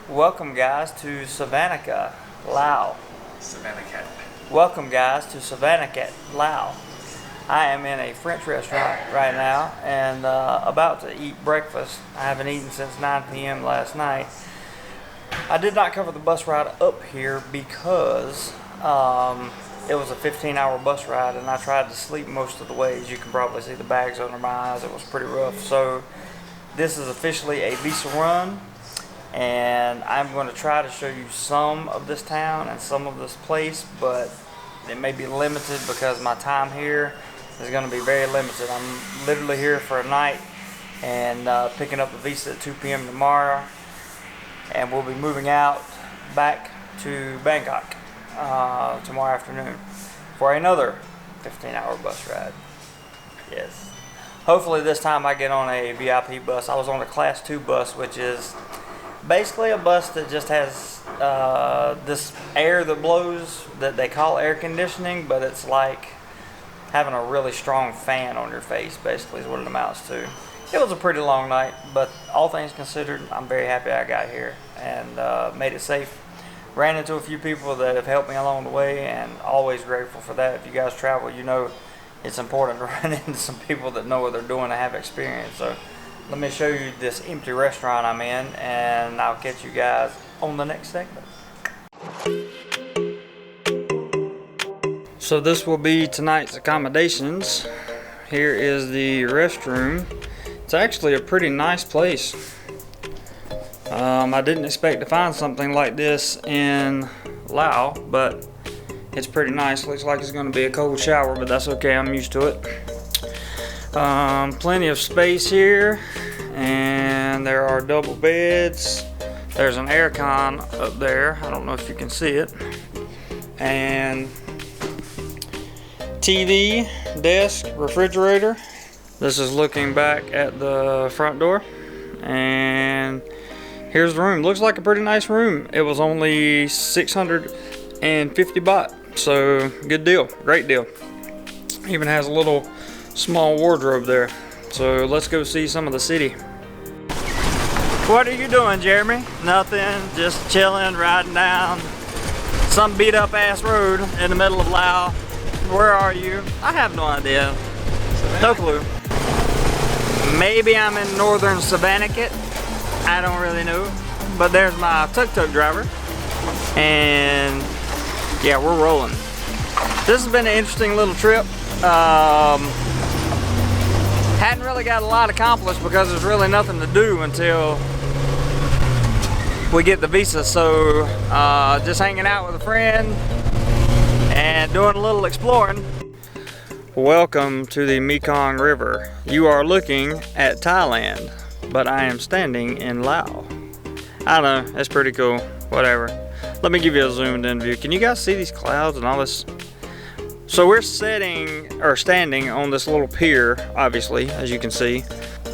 Welcome guys to Savannakhet, Laos. Savannakhet. Welcome guys to Savannakhet, Laos. I am in a French restaurant right now and about to eat breakfast. I haven't eaten since 9 p.m. last night. I did not cover the bus ride up here because it was a 15-hour bus ride and I tried to sleep most of the way. As you can probably see the bags under my eyes, it was pretty rough. So this is officially a visa run, and I'm going to try to show you some of this town and some of this place, but it may be limited because my time here is going to be very limited. I'm literally here for a night and picking up the visa at 2 p.m. tomorrow, and we'll be moving out back to Bangkok tomorrow afternoon for another 15-hour bus ride. Yes. Hopefully this time I get on a VIP bus. I was on a Class 2 bus, which is basically a bus that just has this air that blows that they call air conditioning, but it's like having a really strong fan on your face, basically is what it amounts to. It was a pretty long night, but all things considered, I'm very happy I got here and made it safe. Ran into a few people that have helped me along the way, and always grateful for that. If you guys travel, you know it's important to run into some people that know what they're doing and have experience. So let me show you this empty restaurant I'm in, and I'll catch you guys on the next segment. So this will be tonight's accommodations. Here is the restroom. It's actually a pretty nice place. I didn't expect to find something like this in Laos, but it's pretty nice. Looks like it's going to be a cold shower, but that's okay. I'm used to it. Plenty of space here, and there are double beds. There's an air con up there. I don't know if you can see it. And TV, desk, refrigerator. This is looking back at the front door, and here's the room. Looks like a pretty nice room. It was only 650 baht. So good deal, great deal. Even has a little small wardrobe there. So let's go see some of the city. What are you doing, Jeremy? Nothing, just chilling, riding down some beat up ass road in the middle of Laos. Where are you? I have no idea. No clue. Maybe I'm in northern Savannakhet. I don't really know. But there's my tuk-tuk driver. And yeah, we're rolling. This has been an interesting little trip. Hadn't really got a lot accomplished because there's really nothing to do until we get the visa. So just hanging out with a friend and doing a little exploring. Welcome to the Mekong River. You are looking at Thailand, but I am standing in Laos. I don't know, it's pretty cool, whatever. Let me give you a zoomed in view. Can you guys see these clouds and all this? So we're standing on this little pier, obviously, as you can see.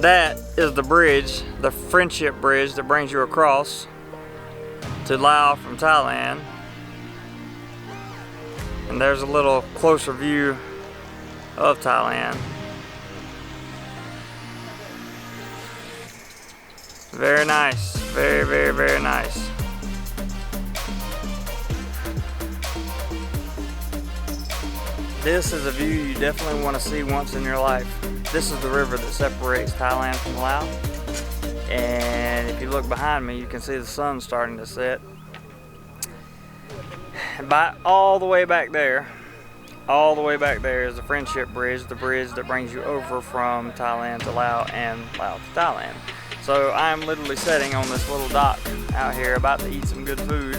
That is the bridge, the friendship bridge that brings you across to Laos from Thailand. And there's a little closer view of Thailand. Very nice, very, very, very nice. This is a view you definitely want to see once in your life. This is the river that separates Thailand from Laos. And if you look behind me, you can see the sun starting to set. All the way back there is the Friendship Bridge, the bridge that brings you over from Thailand to Laos and Laos to Thailand. So I'm literally sitting on this little dock out here about to eat some good food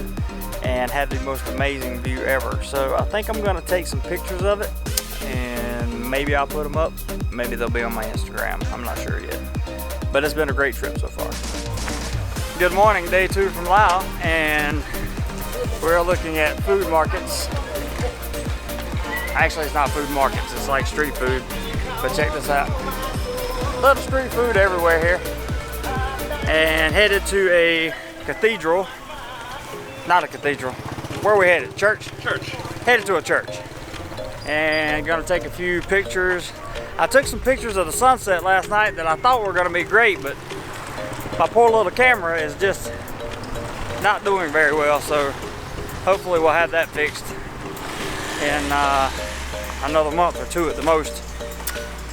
and have the most amazing view ever. So I think I'm gonna take some pictures of it and maybe I'll put them up. Maybe they'll be on my Instagram. I'm not sure yet. But it's been a great trip so far. Good morning, day 2 from Laos, and we're looking at food markets. Actually, it's not food markets, it's like street food. But check this out. Little street food everywhere here. And headed to a cathedral. Not a cathedral. Where are we headed? Church? Church. Headed to a church. And gonna take a few pictures. I took some pictures of the sunset last night that I thought were gonna be great, but my poor little camera is just not doing very well, so hopefully we'll have that fixed in another month or two at the most.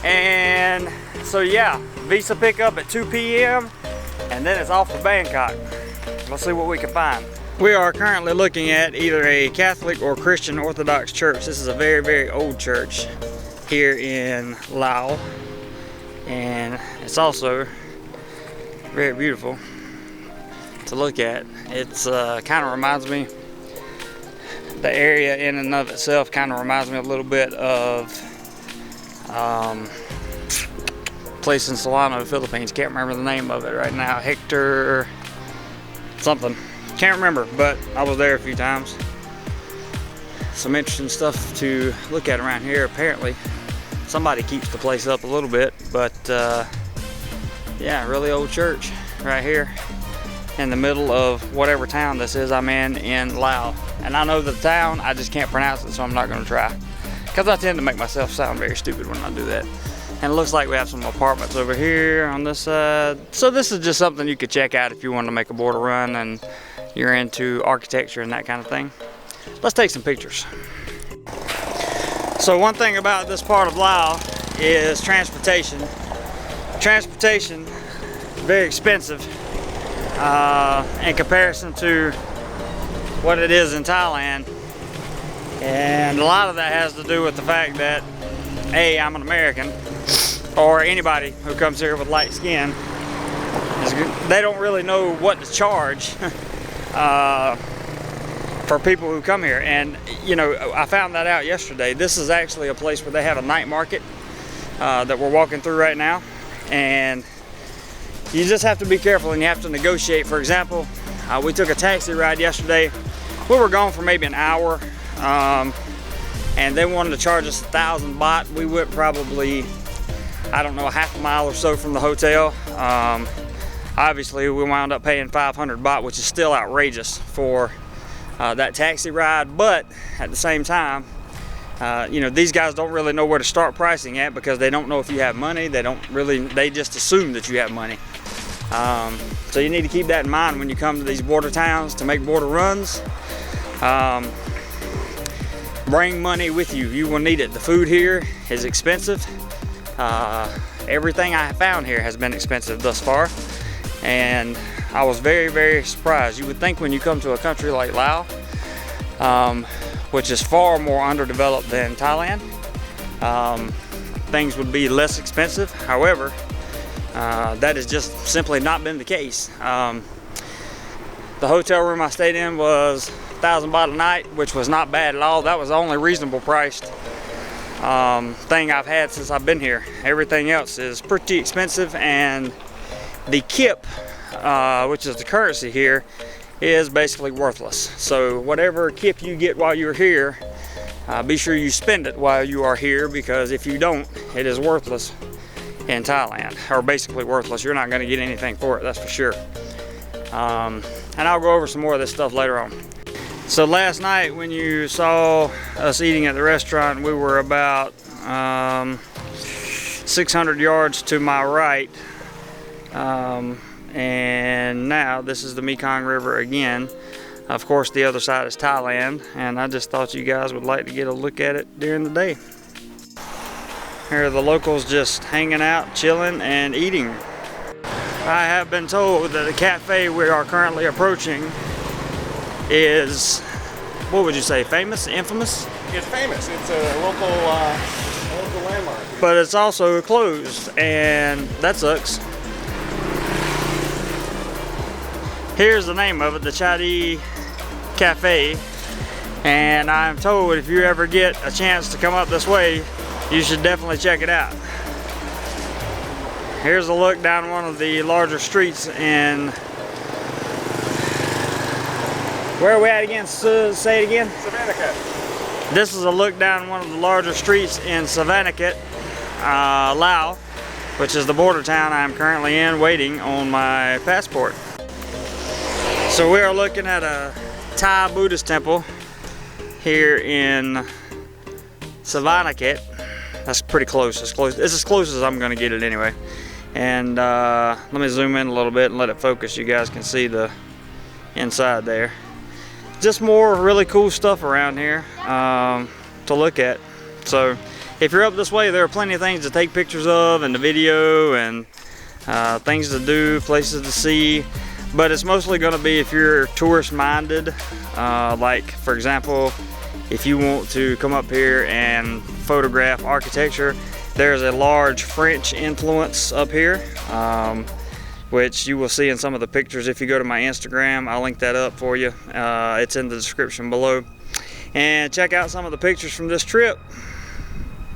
And so yeah, visa pickup at 2 p.m. and then it's off to Bangkok. Let's see what we can find. We are currently looking at either a Catholic or Christian Orthodox church. This is a very, very old church here in Laos, and it's also very beautiful to look at. It's kind of reminds me, the area in and of itself kind of reminds me a little bit of place in Solano, Philippines. Can't remember the name of it right now. Hector something. Can't remember, but I was there a few times. Some interesting stuff to look at around here. Apparently somebody keeps the place up a little bit, but yeah, really old church right here in the middle of whatever town this is I'm in Laos. And I know the town, I just can't pronounce it, so I'm not going to try, because I tend to make myself sound very stupid when I do that. And it looks like we have some apartments over here on this side. So this is just something you could check out if you want to make a border run and you're into architecture and that kind of thing. Let's take some pictures. So one thing about this part of Laos is transportation. Transportation, very expensive in comparison to what it is in Thailand. And a lot of that has to do with the fact that, A, I'm an American, or anybody who comes here with light skin, they don't really know what to charge for people who come here. And you know, I found that out yesterday. This is actually a place where they have a night market that we're walking through right now, and you just have to be careful and you have to negotiate. For example, we took a taxi ride yesterday. We were gone for maybe an hour, and they wanted to charge us 1,000 baht. We went probably, I don't know, a half a mile or so from the hotel. Obviously we wound up paying 500 baht, which is still outrageous for that taxi ride, but at the same time, you know, these guys don't really know where to start pricing at, because they don't know if you have money. They just assume that you have money. So you need to keep that in mind when you come to these border towns to make border runs. Bring money with you. You will need it. The food here is expensive. Everything I have found here has been expensive thus far, and I was very, very surprised. You would think when you come to a country like Laos, which is far more underdeveloped than Thailand, things would be less expensive. However, that has just simply not been the case. The hotel room I stayed in was 1,000 baht a night, which was not bad at all. That was the only reasonable priced thing I've had since I've been here. Everything else is pretty expensive, and the kip, which is the currency here, is basically worthless. So whatever kip you get while you're here, be sure you spend it while you are here, because if you don't, it is worthless in Thailand, or basically worthless. You're not going to get anything for it, that's for sure. And I'll go over some more of this stuff later on. So last night when you saw us eating at the restaurant, we were about 600 yards to my right, and now this is the Mekong River again. Of course, the other side is Thailand, and I just thought you guys would like to get a look at it during the day. Here are the locals just hanging out, chilling, and eating. I have been told that the cafe we are currently approaching is, what would you say, famous, infamous? It's famous. It's a local landmark. But it's also closed, and that sucks. Here's the name of it, the Chadi Cafe, and I'm told if you ever get a chance to come up this way, you should definitely check it out. Here's a look down one of the larger streets in, where are we at again? Say it again. Savannakhet. This is a look down one of the larger streets in Savannakhet, Laos, which is the border town I'm currently in, waiting on my passport. So we are looking at a Thai Buddhist temple here in Savannakhet. That's pretty close. It's as close as I'm going to get it anyway. And let me zoom in a little bit and let it focus. You guys can see the inside there. Just more really cool stuff around here to look at. So if you're up this way, there are plenty of things to take pictures of and the video and things to do, places to see. But it's mostly going to be if you're tourist minded, like for example, if you want to come up here and photograph architecture, there's a large French influence up here, which you will see in some of the pictures if you go to my Instagram. I'll link that up for you. It's in the description below. And check out some of the pictures from this trip.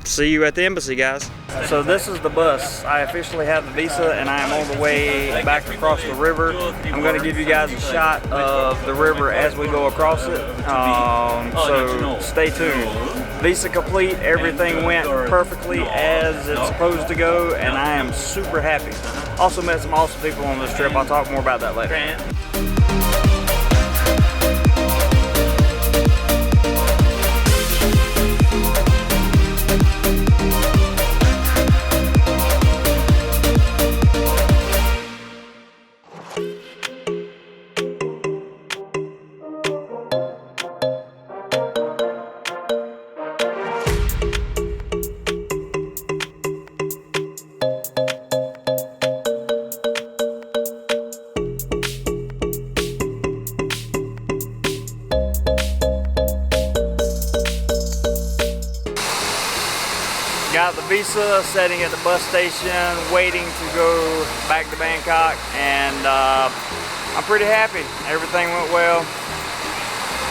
See you at the embassy, guys. So this is the bus. I officially have the visa and I am on the way back across the river. I'm going to give you guys a shot of the river as we go across it. So stay tuned. Visa complete. Everything went perfectly as it's supposed to go and I am super happy. Also met some awesome people on this trip. I'll talk more about that later. Got the visa, sitting at the bus station, waiting to go back to Bangkok, and I'm pretty happy. Everything went well.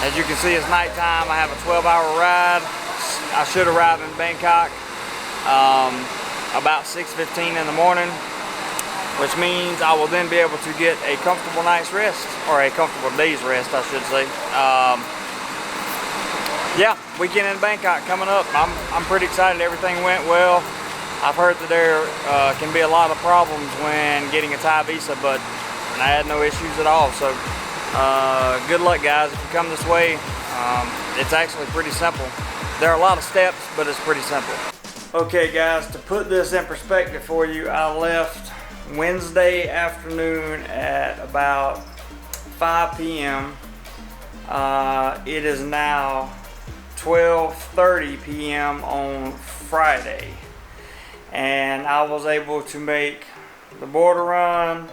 As you can see, it's nighttime. I have a 12-hour ride. I should arrive in Bangkok about 6:15 in the morning, which means I will then be able to get a comfortable night's rest, or a comfortable day's rest, I should say. Yeah, weekend in Bangkok coming up. I'm pretty excited. Everything went well. I've heard that there can be a lot of problems when getting a Thai visa, but I had no issues at all. So good luck, guys. If you come this way, it's actually pretty simple. There are a lot of steps, but it's pretty simple. Okay, guys, to put this in perspective for you, I left Wednesday afternoon at about 5 p.m. It is now 12:30 p.m. on Friday, and I was able to make the border run,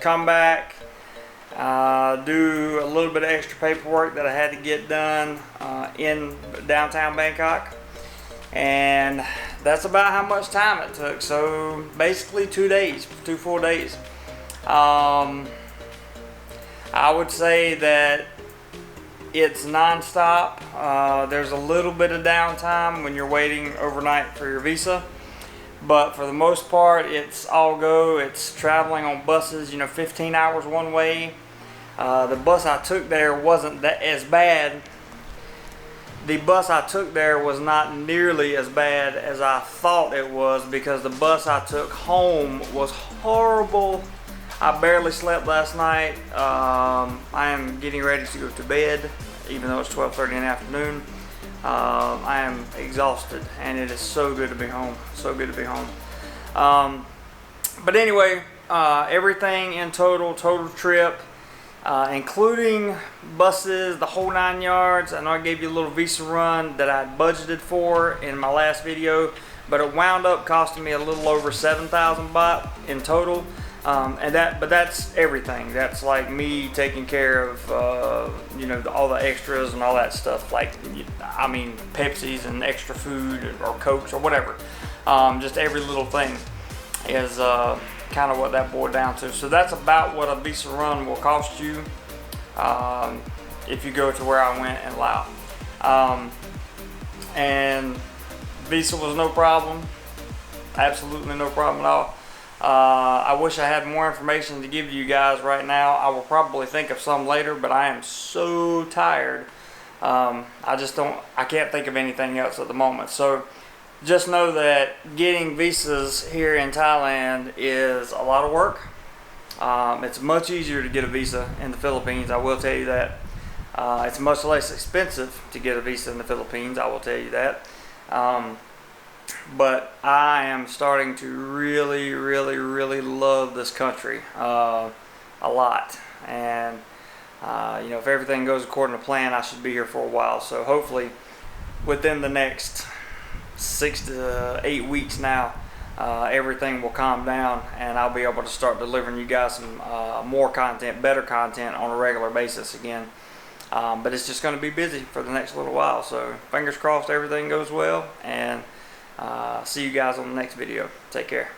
come back, do a little bit of extra paperwork that I had to get done in downtown Bangkok, and that's about how much time it took. So basically 2 days, 2 full days. I would say that it's non-stop. There's a little bit of downtime when you're waiting overnight for your visa, but for the most part it's all go. It's traveling on buses, 15 hours one way. The bus I took there wasn't that as bad. The bus I took there was not nearly as bad as I thought it was, because the bus I took home was horrible. I barely slept last night. I am getting ready to go to bed, even though it's 12:30 in the afternoon. I am exhausted, and it is so good to be home. So good to be home. But anyway, everything in total trip, including buses, the whole 9 yards. I know I gave you a little visa run that I budgeted for in my last video, but it wound up costing me a little over 7,000 baht in total. But that's everything. That's like me taking care of, all the extras and all that stuff. Like, Pepsis and extra food or Cokes or whatever. Just every little thing is kind of what that boiled down to. So that's about what a visa run will cost you if you go to where I went in Laos. And visa was no problem. Absolutely no problem at all. I wish I had more information to give you guys right now. I will probably think of some later, but I am so tired. I can't think of anything else at the moment. So just know that getting visas here in Thailand is a lot of work. It's much easier to get a visa in the Philippines, I will tell you that. It's much less expensive to get a visa in the Philippines, I will tell you that. But I am starting to really love this country a lot, and You know, if everything goes according to plan, I should be here for a while. So hopefully within the next 6 to 8 weeks now, everything will calm down and I'll be able to start delivering you guys some more content, better content on a regular basis again. But it's just going to be busy for the next little while. So fingers crossed everything goes well, and see you guys on the next video. Take care.